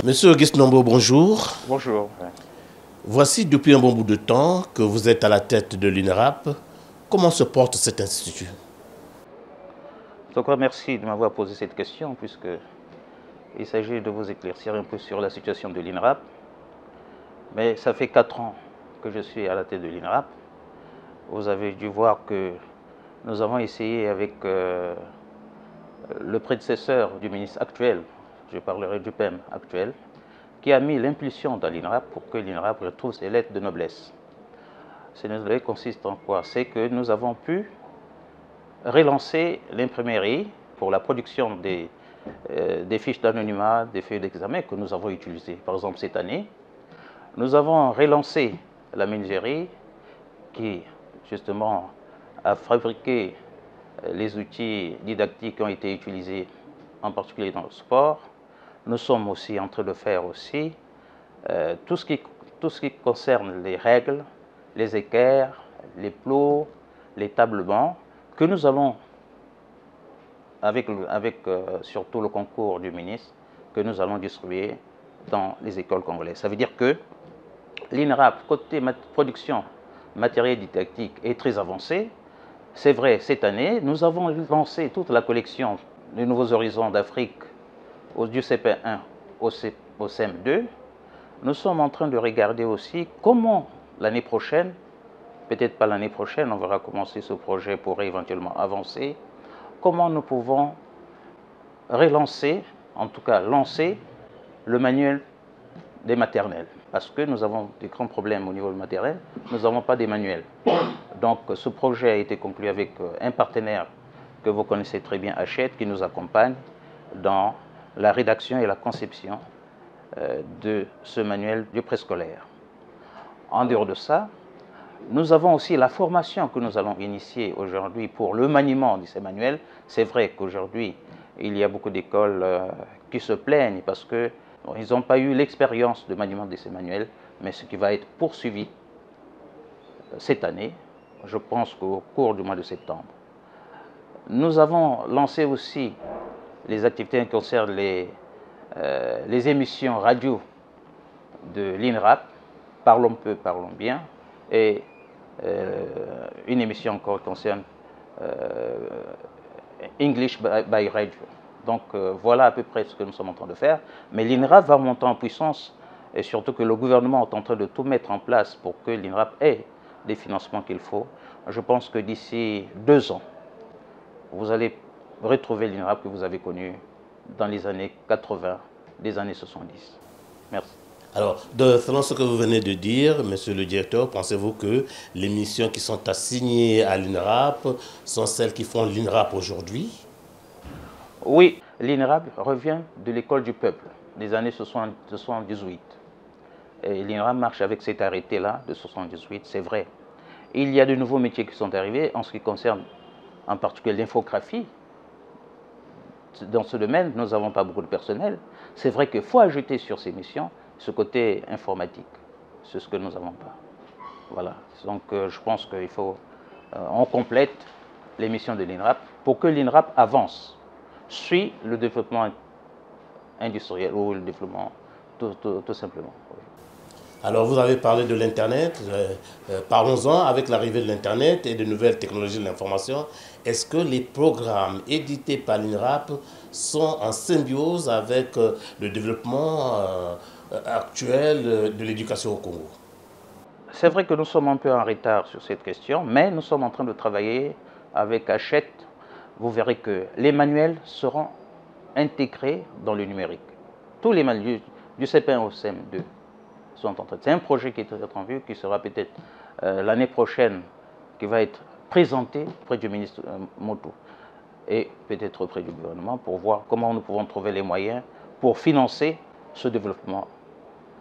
Monsieur Auguste Nombo, bonjour. Bonjour. Voici depuis un bon bout de temps que vous êtes à la tête de l'INRAP. Comment se porte cet institut? Donc, merci de m'avoir posé cette question, puisqu'il s'agit de vous éclaircir un peu sur la situation de l'INRAP. Mais ça fait 4 ans que je suis à la tête de l'INRAP. Vous avez dû voir que nous avons essayé avec le prédécesseur du ministre actuel, je parlerai du PEM actuel, qui a mis l'impulsion dans l'INRAP pour que l'INRAP retrouve ses lettres de noblesse. Ces lettres de noblesse consistent en quoi? C'est que nous avons pu relancer l'imprimerie pour la production des fiches d'anonymat, des feuilles d'examen que nous avons utilisées. Par exemple, cette année, nous avons relancé la menuiserie qui, justement, a fabriqué les outils didactiques qui ont été utilisés, en particulier dans le sport. Nous sommes aussi en train de faire aussi tout ce qui concerne les règles, les équerres, les plots, les tables-bancs, que nous allons, avec surtout le concours du ministre, que nous allons distribuer dans les écoles congolaises. Ça veut dire que l'INRAP, côté production matériel didactique, est très avancé. C'est vrai, cette année, nous avons lancé toute la collection des Nouveaux Horizons d'Afrique du CP1 au CM2. Nous sommes en train de regarder aussi comment l'année prochaine, peut-être pas l'année prochaine, on verra comment ce projet pourrait éventuellement avancer, comment nous pouvons relancer, en tout cas lancer, le manuel des maternelles. Parce que nous avons des grands problèmes au niveau du maternel, nous n'avons pas des manuels. Donc ce projet a été conclu avec un partenaire que vous connaissez très bien, Hachette, qui nous accompagne dans la rédaction et la conception de ce manuel du préscolaire. En dehors de ça, nous avons aussi la formation que nous allons initier aujourd'hui pour le maniement de ces manuels. C'est vrai qu'aujourd'hui, il y a beaucoup d'écoles qui se plaignent parce qu'ils n'ont pas eu l'expérience de maniement de ces manuels, mais ce qui va être poursuivi cette année, je pense qu'au cours du mois de septembre. Nous avons lancé aussi les activités qui concernent les émissions radio de l'INRAP, Parlons peu, parlons bien, et une émission encore qui concerne English by Radio. Donc voilà à peu près ce que nous sommes en train de faire. Mais l'INRAP va monter en puissance et surtout que le gouvernement est en train de tout mettre en place pour que l'INRAP ait des financements qu'il faut. Je pense que d'ici 2 ans, vous allez retrouver l'INRAP que vous avez connu dans les années 80, les années 70. Merci. Alors, selon ce que vous venez de dire, monsieur le directeur, pensez-vous que les missions qui sont assignées à l'INRAP sont celles qui font l'INRAP aujourd'hui? Oui, l'INRAP revient de l'école du peuple des années 78. Et l'INRAP marche avec cet arrêté-là de 78, c'est vrai. Il y a de nouveaux métiers qui sont arrivés en ce qui concerne en particulier l'infographie. Dans ce domaine, nous n'avons pas beaucoup de personnel. C'est vrai qu'il faut ajouter sur ces missions ce côté informatique. C'est ce que nous n'avons pas. Voilà. Donc je pense qu'il faut on complète les missions de l'INRAP pour que l'INRAP avance, suit le développement industriel ou le développement tout simplement. Alors vous avez parlé de l'Internet, parlons-en avec l'arrivée de l'Internet et de nouvelles technologies de l'information. Est-ce que les programmes édités par l'INRAP sont en symbiose avec le développement actuel de l'éducation au Congo? C'est vrai que nous sommes un peu en retard sur cette question, mais nous sommes en train de travailler avec Hachette. Vous verrez que les manuels seront intégrés dans le numérique. Tous les manuels du CP1 au CM2 sont en train. C'est un projet qui est en vue, qui sera peut-être l'année prochaine, qui va être présenté auprès du ministre Moto et peut-être auprès du gouvernement pour voir comment nous pouvons trouver les moyens pour financer ce développement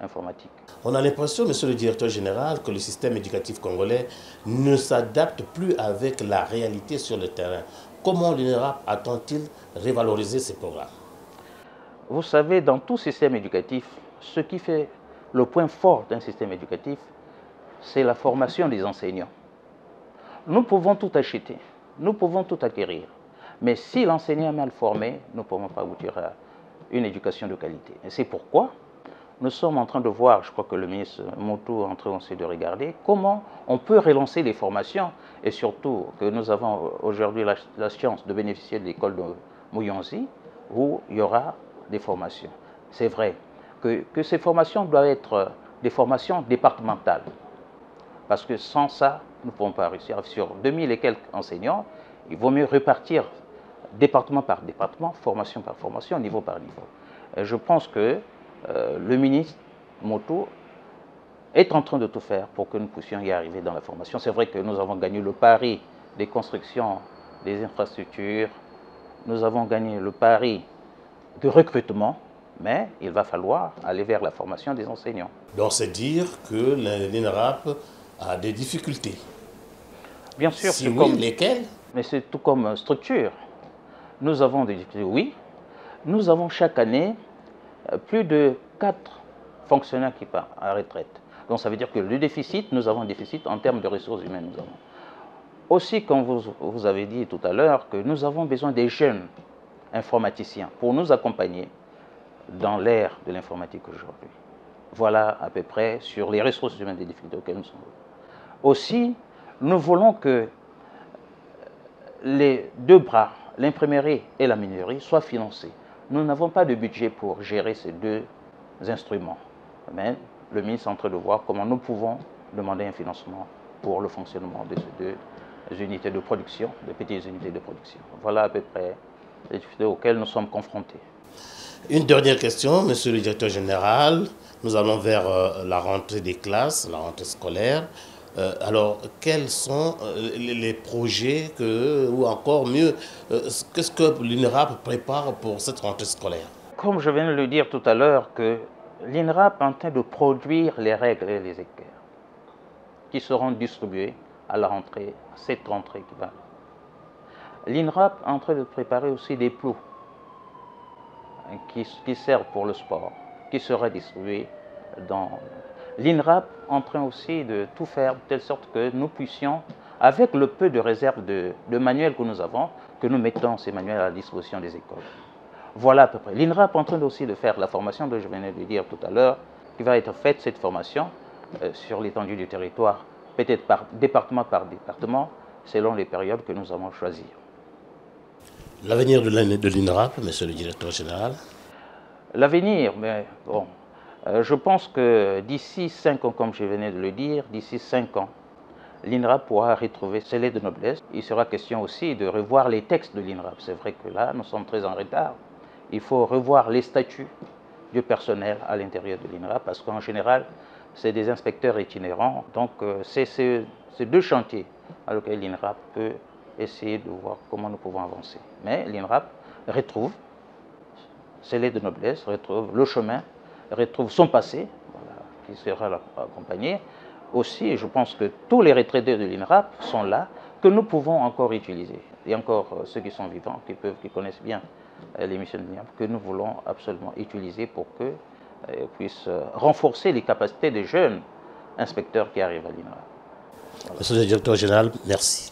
informatique. On a l'impression, monsieur le directeur général, que le système éducatif congolais ne s'adapte plus avec la réalité sur le terrain. Comment l'INRAP attend-il revaloriser ces programmes? Vous savez, dans tout système éducatif, ce qui fait le point fort d'un système éducatif, c'est la formation des enseignants. Nous pouvons tout acheter, nous pouvons tout acquérir, mais si l'enseignant est mal formé, nous ne pouvons pas aboutir à une éducation de qualité. Et c'est pourquoi nous sommes en train de voir, je crois que le ministre Moutou est en train aussi de regarder, comment on peut relancer les formations et surtout que nous avons aujourd'hui la chance de bénéficier de l'école de Mouyonzi où il y aura des formations. C'est vrai que ces formations doivent être des formations départementales parce que sans ça, nous ne pourrons pas réussir. Sur 2000 et quelques enseignants, il vaut mieux repartir département par département, formation par formation, niveau par niveau. Et je pense que le ministre Moutou est en train de tout faire pour que nous puissions y arriver dans la formation. C'est vrai que nous avons gagné le pari des constructions des infrastructures, nous avons gagné le pari de recrutement, mais il va falloir aller vers la formation des enseignants. Donc c'est dire que l'INRAP a des difficultés. Bien sûr, si oui, lesquelles? Mais c'est tout comme structure. Nous avons des difficultés, oui. Nous avons chaque année plus de 4 fonctionnaires qui partent à la retraite. Donc ça veut dire que le déficit, nous avons un déficit en termes de ressources humaines. Nous avons. Aussi, comme vous avez dit tout à l'heure, que nous avons besoin des jeunes informaticiens pour nous accompagner dans l'ère de l'informatique aujourd'hui. Voilà à peu près sur les ressources humaines des difficultés auxquelles nous sommes. Aussi, nous voulons que les deux bras, l'imprimerie et la minerie, soient financés. Nous n'avons pas de budget pour gérer ces deux instruments. Mais le ministre est en train de voir comment nous pouvons demander un financement pour le fonctionnement de ces deux unités de production, de petites unités de production. Voilà à peu près les difficultés auxquelles nous sommes confrontés. Une dernière question, monsieur le directeur général. Nous allons vers la rentrée des classes, la rentrée scolaire. Alors, quels sont les projets ou encore mieux, qu'est-ce que l'INRAP prépare pour cette rentrée scolaire? Comme je viens de le dire tout à l'heure, que l'INRAP est en train de produire les règles et les équerres qui seront distribuées à la rentrée, à cette rentrée qui va. L'INRAP est en train de préparer aussi des plots qui servent pour le sport, qui sera distribué dans... L'INRAP est en train aussi de tout faire de telle sorte que nous puissions, avec le peu de réserve de manuels que nous avons, que nous mettons ces manuels à la disposition des écoles. Voilà à peu près. L'INRAP est en train aussi de faire la formation dont je venais de dire tout à l'heure, qui va être faite, cette formation, sur l'étendue du territoire, peut-être par département, selon les périodes que nous allons choisir. L'avenir de l'INRAP, monsieur le directeur général? L'avenir, mais bon, je pense que d'ici 5 ans, comme je venais de le dire, d'ici 5 ans, l'INRAP pourra retrouver ses lettres de noblesse. Il sera question aussi de revoir les textes de l'INRAP. C'est vrai que là, nous sommes très en retard. Il faut revoir les statuts du personnel à l'intérieur de l'INRAP parce qu'en général, c'est des inspecteurs itinérants. Donc, c'est ces deux chantiers à lesquels l'INRAP peut essayer de voir comment nous pouvons avancer. Mais l'INRAP retrouve ses lettres de noblesse, retrouve le chemin, retrouve son passé, voilà, qui sera accompagné. Aussi, je pense que tous les retraités de l'INRAP sont là, que nous pouvons encore utiliser. Il y a encore ceux qui sont vivants, qui connaissent bien les missions de l'INRAP, que nous voulons absolument utiliser pour qu'ils puissent renforcer les capacités des jeunes inspecteurs qui arrivent à l'INRAP. Voilà. Monsieur le directeur général, merci.